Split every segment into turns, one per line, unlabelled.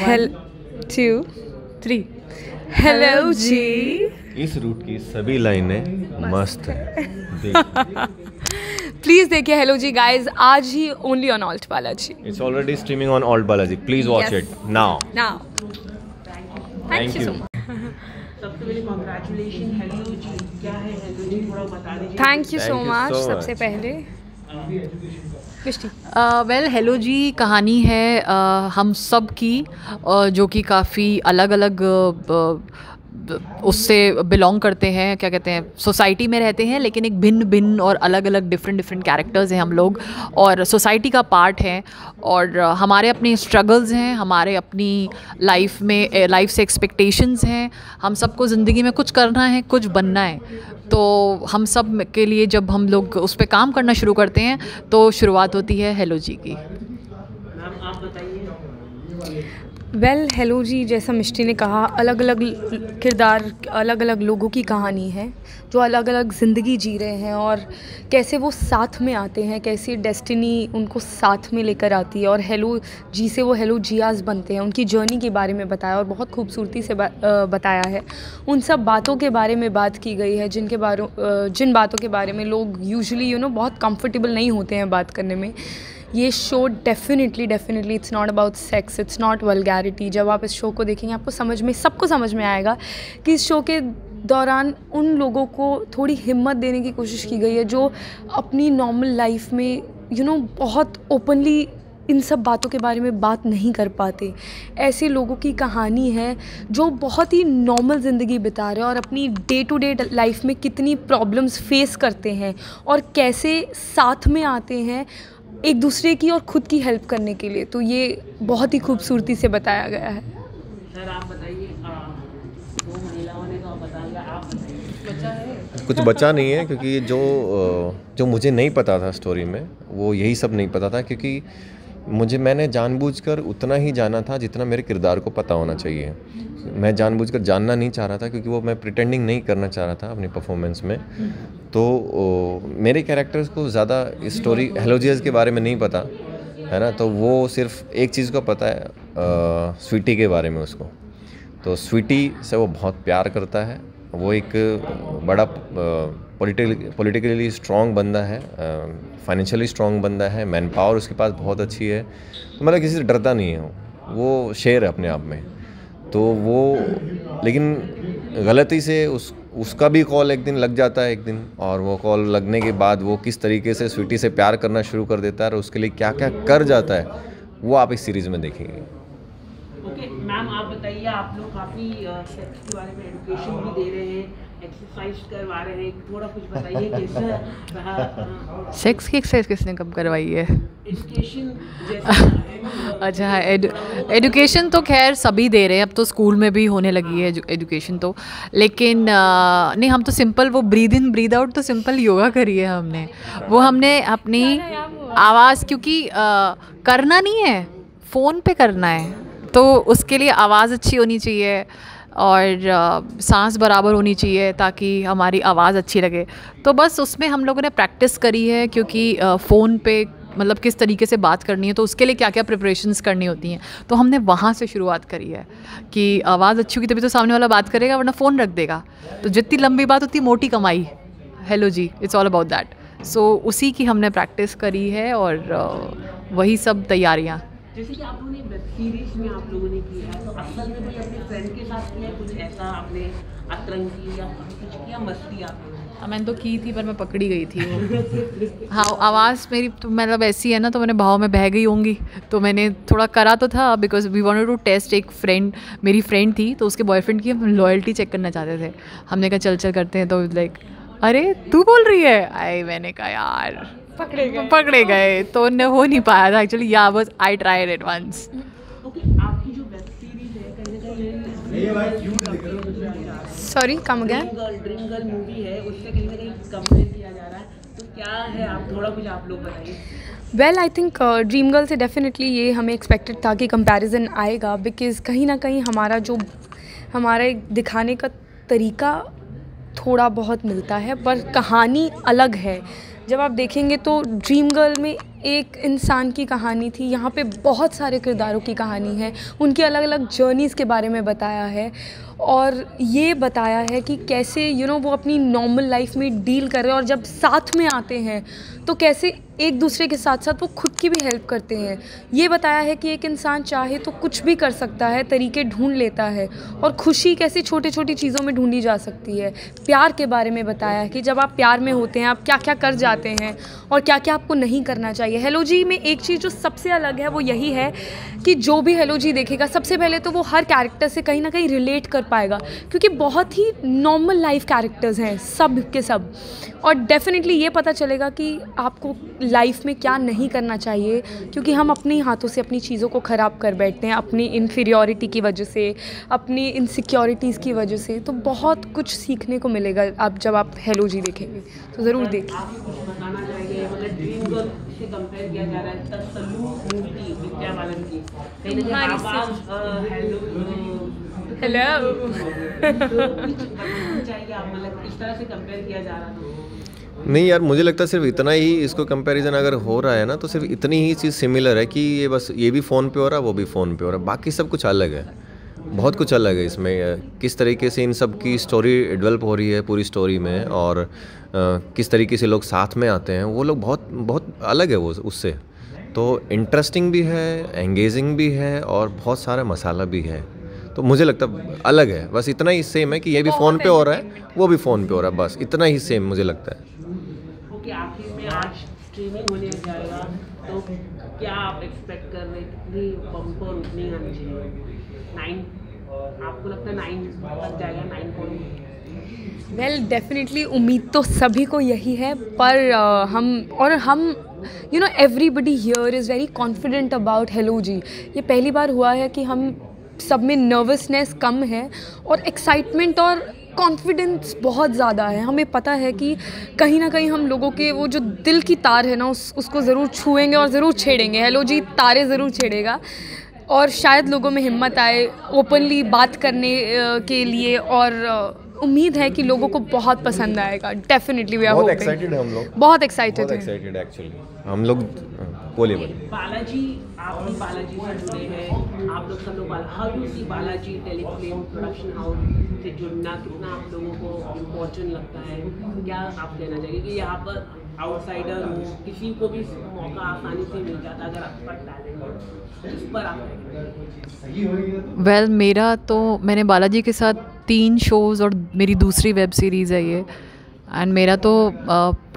1 2 3 hello जी।
इस root की सभी लाइनें मस्त हैं।
प्लीज देखिए हेलो जी गाइस, आज ही only on Alt Balaji.
It's already streaming on Alt Balaji. Please watch
Yes.
it now.
Now thank you so much.
सबसे पहले कॉन्ग्रेचुलेशन हेलो जी। क्या है हेलो जी, थोड़ा बता दीजिए।
Thank you so
Thank you
much.
so
सबसे
much.
पहले मिष्टी।
वेल हेलो जी कहानी है हम सब की, जो कि काफ़ी अलग अलग उससे बिलोंग करते हैं, क्या कहते हैं, सोसाइटी में रहते हैं, लेकिन एक भिन्न भिन्न और अलग अलग डिफरेंट कैरेक्टर्स हैं हम लोग, और सोसाइटी का पार्ट हैं, और हमारे अपने स्ट्रगल्स हैं, हमारे अपनी लाइफ में लाइफ से एक्सपेक्टेशंस हैं। हम सबको ज़िंदगी में कुछ करना है, कुछ बनना है, तो हम सब के लिए जब हम लोग उस पर काम करना शुरू करते हैं तो शुरुआत होती है हेलो जी की।
मैम आप बताइए।
वेल हेलो जी, जैसा मिष्टी ने कहा, अलग अलग किरदार, अलग अलग लोगों की कहानी है जो अलग अलग ज़िंदगी जी रहे हैं, और कैसे वो साथ में आते हैं, कैसे डेस्टिनी उनको साथ में लेकर आती है, और हेलो जी से वो हेलो जियाज बनते हैं। उनकी जर्नी के बारे में बताया और बहुत खूबसूरती से बताया है। उन सब बातों के बारे में बात की गई है जिन बातों के बारे में लोग यूजुअली बहुत कंफर्टेबल नहीं होते हैं बात करने में। ये show definitely it's not about sex, it's not vulgarity. जब आप इस शो को देखेंगे आपको सबको समझ में आएगा कि इस शो के दौरान उन लोगों को थोड़ी हिम्मत देने की कोशिश की गई है जो अपनी नॉर्मल लाइफ में बहुत ओपनली इन सब बातों के बारे में बात नहीं कर पाते। ऐसे लोगों की कहानी है जो बहुत ही नॉर्मल ज़िंदगी बिता रहे हैं और अपनी डे टू डे लाइफ में कितनी प्रॉब्लम्स फेस करते हैं और कैसे साथ में आते हैं एक दूसरे की और ख़ुद की हेल्प करने के लिए। तो ये बहुत ही खूबसूरती से बताया गया है।
सर आप बताइए, दो महिलाओं ने तो बताया, आप बचा है
कुछ बचा नहीं है, क्योंकि जो मुझे नहीं पता था स्टोरी में, वो यही सब नहीं पता था, क्योंकि मैंने जानबूझकर उतना ही जाना था जितना मेरे किरदार को पता होना चाहिए। मैं जानबूझकर जानना नहीं चाह रहा था, क्योंकि वो मैं प्रिटेंडिंग नहीं करना चाह रहा था अपनी परफॉर्मेंस में। तो मेरे कैरेक्टर्स को ज़्यादा स्टोरी हेलो जियाज के बारे में नहीं पता है ना, तो वो सिर्फ एक चीज़ को पता है, स्वीटी के बारे में उसको। तो स्वीटी से वो बहुत प्यार करता है। वो एक बड़ा पॉलिटिकली स्ट्रॉन्ग बंदा है, फाइनेंशियली स्ट्रॉन्ग बंदा है, मैन पावर उसके पास बहुत अच्छी है, तो मतलब किसी से डरता नहीं है। वो शेर है अपने आप में। तो वो लेकिन गलती से उसका भी कॉल एक दिन लग जाता है एक दिन, और वो कॉल लगने के बाद वो किस तरीके से स्वीटी से प्यार करना शुरू कर देता है और उसके लिए क्या क्या कर जाता है, वो आप इस सीरीज़ में देखेंगे।
ओके मैम आप बताइए, आप लोग काफ़ी सेक्स के बारे में एजुकेशन भी दे रहे हैं, एक्सरसाइज करवा रहे हैं, थोड़ा कुछ बताइए कैसा रहा?
सेक्स की एक्सरसाइज किसने कब करवाई है?
एजुकेशन जैसे
अच्छा, एजुकेशन तो खैर सभी दे रहे हैं, अब तो स्कूल में भी होने लगी है एजुकेशन तो, लेकिन नहीं, हम तो सिंपल वो ब्रीद इन ब्रीद आउट तो सिंपल योगा करी है हमने। वो हमने अपनी आवाज़, क्योंकि करना नहीं है, फ़ोन पे करना है, तो उसके लिए आवाज़ अच्छी होनी चाहिए और सांस बराबर होनी चाहिए ताकि हमारी आवाज़ अच्छी लगे। तो बस उसमें हम लोगों ने प्रैक्टिस करी है, क्योंकि फ़ोन पे मतलब किस तरीके से बात करनी है, तो उसके लिए क्या क्या प्रिपरेशंस करनी होती हैं, तो हमने वहाँ से शुरुआत करी है कि आवाज़ अच्छी होगी तभी तो सामने वाला बात करेगा, वरना फ़ोन रख देगा। तो जितनी लंबी बात उतनी मोटी कमाई। Hello ji, it's all about that. So उसी की हमने प्रैक्टिस करी है और वही सब तैयारियाँ।
जैसे कि आप लोगों ने वेब सीरीज में आप लोगों ने किया है, तो असल में कोई अपने फ्रेंड के साथ किया है कुछ ऐसा, आपने अतरंगी या कुछ किया, मस्ती आप लोगों ने?
मैंने तो की थी, पर मैं पकड़ी गई थी वो। हाँ, आवाज़ मेरी तो मतलब ऐसी है ना, तो मैंने भाव में बह गई होंगी, तो मैंने थोड़ा करा तो था, because we wanted to test. एक फ्रेंड, मेरी फ्रेंड थी, तो उसके बॉयफ्रेंड की हम लॉयल्टी चेक करना चाहते थे। हमने कहा चल करते हैं, तो लाइक अरे तू बोल रही है, मैंने कहा यार पकड़े गए, तो न हो नहीं पाया था एक्चुअली। या बस I tried it once.
Okay आपकी जो वेब सीरीज है कहीं ना कहीं
सॉरी कम गया,
ड्रीम गर्ल मूवी है, उससे कहीं ना कहीं कंपेयर किया जा रहा है, तो क्या है, आप थोड़ा कुछ आप लोग बताइए।
Well I think dream girl से डेफिनेटली ये हमें एक्सपेक्टेड था कि कंपैरिजन आएगा, बिकॉज़ कहीं ना कहीं हमारा दिखाने का तरीका थोड़ा बहुत मिलता है, पर कहानी अलग है। जब आप देखेंगे तो ड्रीम गर्ल में एक इंसान की कहानी थी, यहाँ पे बहुत सारे किरदारों की कहानी है, उनकी अलग अलग जर्नीज़ के बारे में बताया है और ये बताया है कि कैसे वो अपनी नॉर्मल लाइफ में डील कर रहे हैं और जब साथ में आते हैं तो कैसे एक दूसरे के साथ साथ वो खुद की भी हेल्प करते हैं। ये बताया है कि एक इंसान चाहे तो कुछ भी कर सकता है, तरीके ढूंढ लेता है और खुशी कैसे छोटी छोटी चीज़ों में ढूंढी जा सकती है। प्यार के बारे में बताया है कि जब आप प्यार में होते हैं आप क्या क्या कर जाते हैं और क्या क्या आपको नहीं करना चाहिए। हेलो जी में एक चीज़ जो सबसे अलग है वो यही है कि जो भी हेलो जी देखेगा सबसे पहले तो वो हर कैरेक्टर से कहीं ना कहीं रिलेट कर पाएगा, क्योंकि बहुत ही नॉर्मल लाइफ कैरेक्टर्स हैं सब के सब, और डेफिनेटली ये पता चलेगा कि आपको लाइफ में क्या नहीं करना चाहिए, क्योंकि हम अपने हाथों से अपनी चीज़ों को ख़राब कर बैठते हैं अपनी इन्फीरियॉरिटी की वजह से, अपनी इनसिक्योरिटीज़ की वजह से। तो बहुत कुछ सीखने को मिलेगा आप जब आप हेलो जी देखेंगे, तो ज़रूर देखिए।
आप कुछ बताना चाहेंगे, मतलब ड्रीम गर्ल से कंपेयर किया जा रहा है तसल्लु मूवी विद्या बालन की, कहीं ना कहीं आवाज़ हेलो चाहिए आप, मतलब इस तरह से कंपेयर किया जा रहा है।
नहीं यार, मुझे लगता है सिर्फ इतना ही इसको कंपैरिजन अगर हो रहा है ना तो सिर्फ इतनी ही चीज़ सिमिलर है कि ये बस ये भी फ़ोन पे हो रहा है वो भी फ़ोन पे हो रहा है, बाकी सब कुछ अलग है, बहुत कुछ अलग है इसमें। किस तरीके से इन सब की स्टोरी डेवलप हो रही है पूरी स्टोरी में, और किस तरीके से लोग साथ में आते हैं, वो लोग बहुत बहुत अलग है वो उससे। तो इंटरेस्टिंग भी है, एंगेजिंग भी है और बहुत सारा मसाला भी है। तो मुझे लगता है अलग है, बस इतना ही सेम है कि ये भी फ़ोन पे हो रहा है वो भी फ़ोन पे हो रहा है, बस इतना ही सेम मुझे लगता है।
ओके, आखिर में आज स्ट्रीमिंग होने जाएगा तो क्या आप एक्सपेक्ट कर रहे हैं, कितनी बम्पर ओपनिंग आनी चाहिए? 9 आपको लगता है 9 तक जाएगा? 9 पॉइंट?
वेल डेफिनेटली उम्मीद तो सभी को यही है, पर हम everybody here is very confident about hello ji. ये पहली बार हुआ है कि हम सब में नर्वसनेस कम है और एक्साइटमेंट और कॉन्फिडेंस बहुत ज़्यादा है। हमें पता है कि कहीं ना कहीं हम लोगों के वो जो दिल की तार है ना उसको ज़रूर छुएंगे और ज़रूर छेड़ेंगे। हेलो जी तारे ज़रूर छेड़ेगा और शायद लोगों में हिम्मत आए ओपनली बात करने के लिए, और उम्मीद है कि लोगों को बहुत पसंद आएगा। डेफिनेटली वी आर
बहुत
होपिंग,
एक्साइटेड है हम लोग,
बहुत एक्साइटेड है।
एक्साइटेड एक्चुअली हम लोग। बोलिए
बालाजी, आप भी बालाजी से जुड़े हैं, आप लोग सब लोग how do see Balaji telefilm production house से जुड़ना कितना आप लोगों को इम्पोर्टेंट लगता है? क्या आप कहना चाहिए कि यहाँ पर आउटसाइडर हो, किसी को भी मौका आसानी से मिल जाता अगर आपके पास टैलेंट हो, इस पर आप
वेल मेरा तो मैंने बालाजी के साथ 3 शोज़ और मेरी दूसरी वेब सीरीज़ है ये, एंड मेरा तो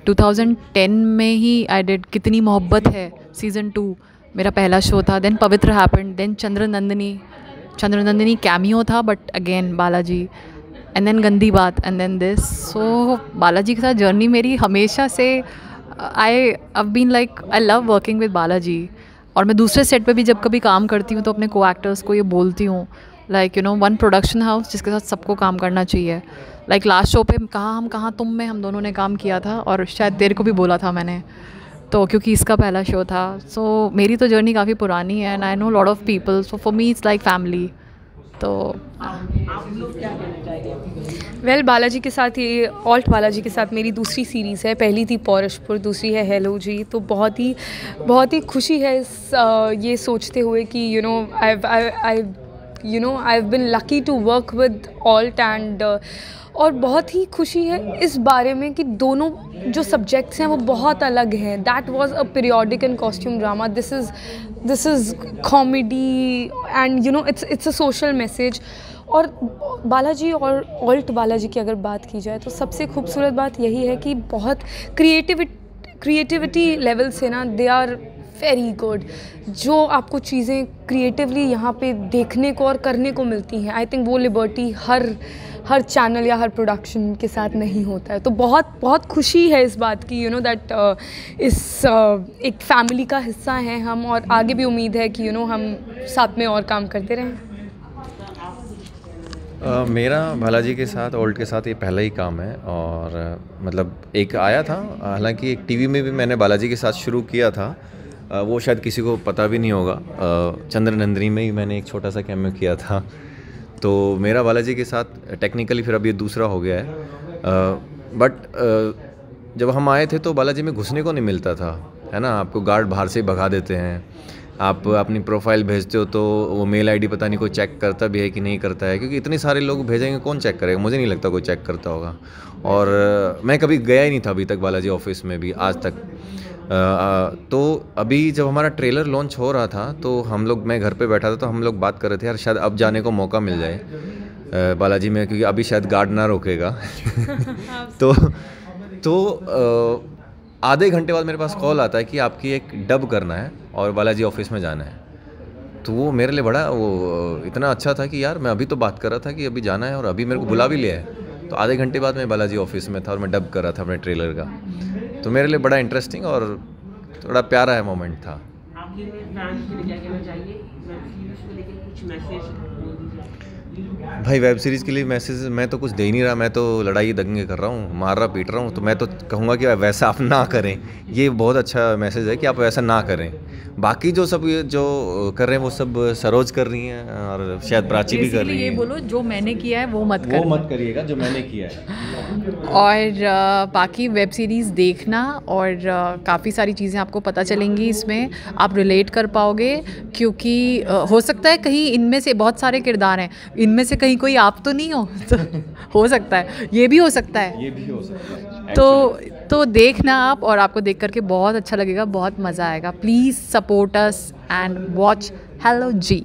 2010 में ही आई डिड कितनी मोहब्बत है सीज़न 2 मेरा पहला शो था। Then Pavitra happened, then Chandranandini cameo था but again Balaji, and then Gandi Baat, and then this. So Balaji के साथ जर्नी मेरी हमेशा से I been like I love working with Balaji. और मैं दूसरे सेट पे भी जब कभी काम करती हूँ तो अपने को एक्टर्स को ये बोलती हूँ लाइक वन प्रोडक्शन हाउस जिसके साथ सबको काम करना चाहिए। लाइक लास्ट शो पे कहाँ तुम में हम दोनों ने काम किया था, और शायद तेरे को भी बोला था मैंने, तो क्योंकि इसका पहला शो था। सो मेरी तो जर्नी काफ़ी पुरानी है and I know lot of people, so for me it's like family. तो
आप लोग क्या कहना चाहेंगे?
वेल बालाजी के साथ ये ऑल्ट बालाजी के साथ मेरी दूसरी सीरीज़ है। पहली थी पौरशपुर, दूसरी है हेलो जी। तो बहुत ही खुशी है ये सोचते हुए कि I have been lucky to work with ALT, and और बहुत ही खुशी है इस बारे में कि दोनों जो सब्जेक्ट्स हैं वो बहुत अलग हैं। That was a periodic and costume drama, this is comedy and it's a social message. और बालाजी और ऑल्ट बालाजी की अगर बात की जाए तो सबसे खूबसूरत बात यही है कि बहुत क्रिएटिविटी लेवल से ना दे आर वेरी गुड। जो आपको चीज़ें क्रिएटिवली यहाँ पे देखने को और करने को मिलती हैं, आई थिंक वो लिबर्टी हर चैनल या हर प्रोडक्शन के साथ नहीं होता है। तो बहुत खुशी है इस बात की दैट एक फैमिली का हिस्सा हैं हम, और आगे भी उम्मीद है कि हम साथ में और काम करते रहें।
मेरा बालाजी के साथ ऑल्ट के साथ ये पहला ही काम है, और मतलब एक आया था, हालांकि एक टीवी में भी मैंने बालाजी के साथ शुरू किया था, वो शायद किसी को पता भी नहीं होगा। चंद्रनंदिनी में ही मैंने एक छोटा सा कैमियो किया था। तो मेरा बालाजी के साथ टेक्निकली फिर अब ये दूसरा हो गया है, बट जब हम आए थे तो बालाजी में घुसने को नहीं मिलता था, है ना। आपको गार्ड बाहर से ही भगा देते हैं। आप अपनी प्रोफाइल भेजते हो तो वो मेल आईडी पता नहीं कोई चेक करता भी है कि नहीं करता है, क्योंकि इतने सारे लोग भेजेंगे, कौन चेक करेगा। मुझे नहीं लगता कोई चेक करता होगा। और मैं कभी गया ही नहीं था अभी तक बालाजी ऑफिस में भी आज तक। तो अभी जब हमारा ट्रेलर लॉन्च हो रहा था तो हम लोग, मैं घर पे बैठा था तो हम लोग बात कर रहे थे, यार शायद अब जाने को मौका मिल जाए बालाजी में, क्योंकि अभी शायद गार्ड ना रोकेगा। तो आधे घंटे बाद मेरे पास कॉल आता है कि आपकी एक डब करना है और बालाजी ऑफिस में जाना है। तो वो मेरे लिए बड़ा वो इतना अच्छा था कि यार मैं अभी तो बात कर रहा था कि अभी जाना है और अभी मेरे को बुला भी लिया है। तो आधे घंटे बाद मैं बालाजी ऑफिस में था और मैं डब कर रहा था अपने ट्रेलर का। तो मेरे लिए बड़ा इंटरेस्टिंग और थोड़ा प्यारा है मोमेंट था।
आपके लिए फैंस के लिए क्या कहना चाहिए, वेब सीरीज को लेकर कुछ मैसेज बोल दीजिए।
भाई वेब सीरीज़ के लिए मैसेज मैं तो कुछ दे ही नहीं रहा, मैं तो लड़ाई दंगे कर रहा हूँ, मार रहा पीट रहा हूँ। तो मैं तो कहूँगा कि वैसा आप ना करें। ये बहुत अच्छा मैसेज है कि आप वैसा ना करें। बाकी जो सब जो कर रहे हैं वो सब सरोज कर रही हैं और शायद प्राची भी कर रही है।
ये बोलो जो मैंने किया है वो मत
करिएगा जो मैंने किया है।
और बाकी वेब सीरीज़ देखना और काफ़ी सारी चीज़ें आपको पता चलेंगी इसमें, आप रिलेट कर पाओगे। क्योंकि हो सकता है कहीं इनमें से बहुत सारे किरदार हैं, इनमें से कहीं कोई आप तो नहीं हो। तो हो सकता है, ये भी हो सकता है। तो देखना आप, और आपको देख करके बहुत अच्छा लगेगा, बहुत मज़ा आएगा। Please support us and watch hello ji.